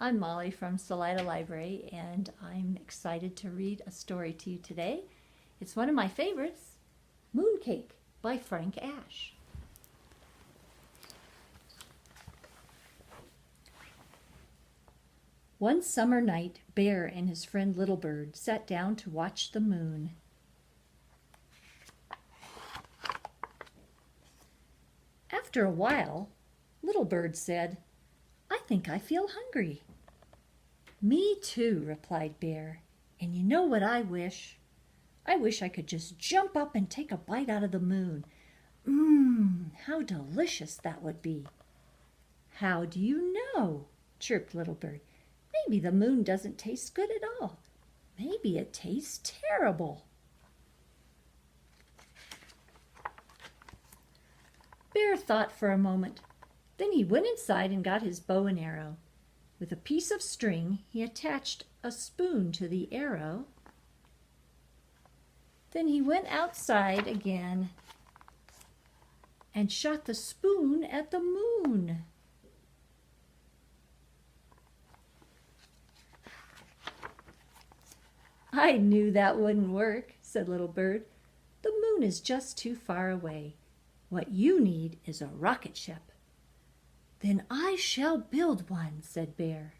I'm Molly from Salida Library, and I'm excited to read a story to you today. It's one of my favorites, Mooncake by Frank Asch. One summer night, Bear and his friend Little Bird sat down to watch the moon. After a while, Little Bird said, "I think I feel hungry." "Me too," replied Bear. "And you know what I wish? I wish I could just jump up and take a bite out of the moon. How delicious that would be." "How do you know?" chirped Little Bird. "Maybe the moon doesn't taste good at all. Maybe it tastes terrible." Bear thought for a moment. Then he went inside and got his bow and arrow. With a piece of string, he attached a spoon to the arrow. Then he went outside again and shot the spoon at the moon. "I knew that wouldn't work," said Little Bird. "The moon is just too far away. What you need is a rocket ship." "Then I shall build one," said Bear.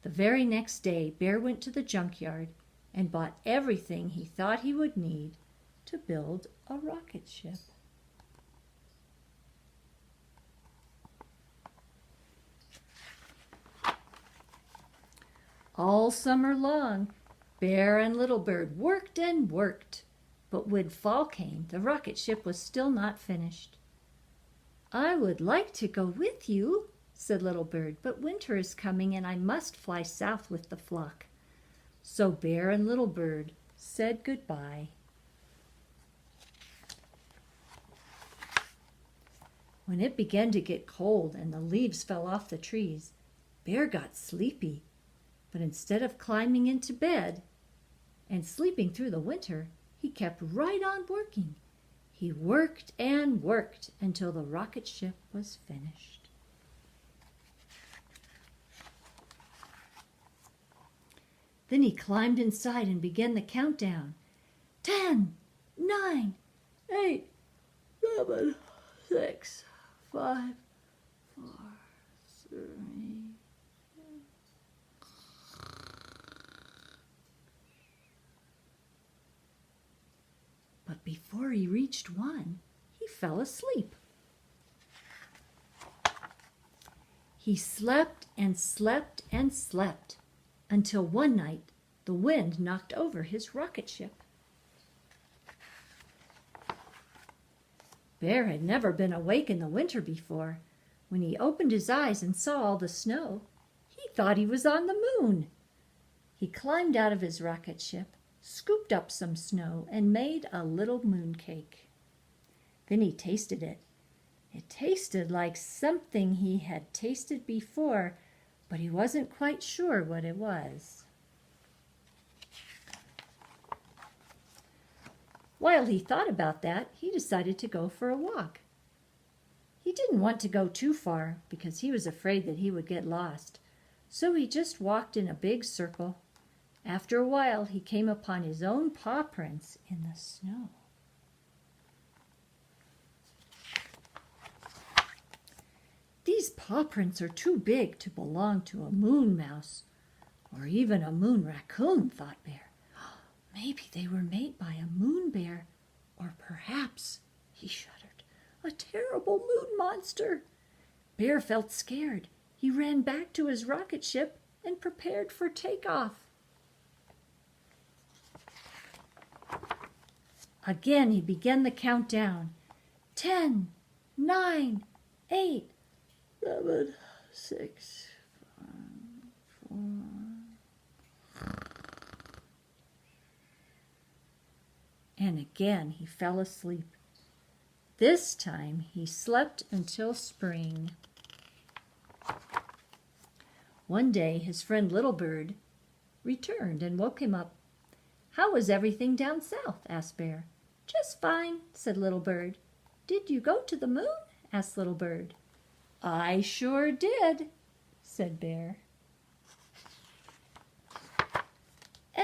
The very next day, Bear went to the junkyard and bought everything he thought he would need to build a rocket ship. All summer long, Bear and Little Bird worked and worked, but when fall came, the rocket ship was still not finished. "I would like to go with you," said Little Bird, "but winter is coming and I must fly south with the flock." So Bear and Little Bird said goodbye. When it began to get cold and the leaves fell off the trees, Bear got sleepy. But instead of climbing into bed and sleeping through the winter, he kept right on working. He worked and worked until the rocket ship was finished. Then he climbed inside and began the countdown. 10, 9, 8, 7, 6, 5, 4, 3. But before he reached 1, he fell asleep. He slept and slept and slept until one night the wind knocked over his rocket ship. Bear had never been awake in the winter before. When he opened his eyes and saw all the snow, he thought he was on the moon. He climbed out of his rocket ship, scooped up some snow, and made a little mooncake. Then he tasted it. It tasted like something he had tasted before, but he wasn't quite sure what it was. While he thought about that, he decided to go for a walk. He didn't want to go too far because he was afraid that he would get lost, so he just walked in a big circle. After a while, he came upon his own paw prints in the snow. "These paw prints are too big to belong to a moon mouse or even a moon raccoon," thought Bear. "Maybe they were made by a moon bear, or perhaps," he shuddered, "a terrible moon monster." Bear felt scared. He ran back to his rocket ship and prepared for takeoff. Again, he began the countdown. 10, 9, 8, 7, 6, 5, 4. And again he fell asleep. This time he slept until spring. One day his friend Little Bird returned and woke him up. "How was everything down south?" asked Bear. "Just fine," said Little Bird. "Did you go to the moon?" asked Little Bird. "I sure did," said Bear.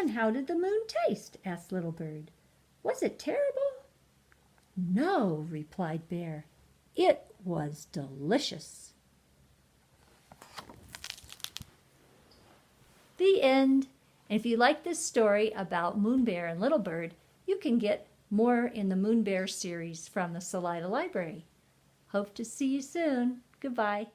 And how did the moon taste? Asked Little Bird. Was it terrible? No, replied Bear. It was delicious. The end. And if you like this story about Moon Bear and Little Bird, you can get more in the Moon Bear series from the Salida Library. Hope to see you soon. Goodbye.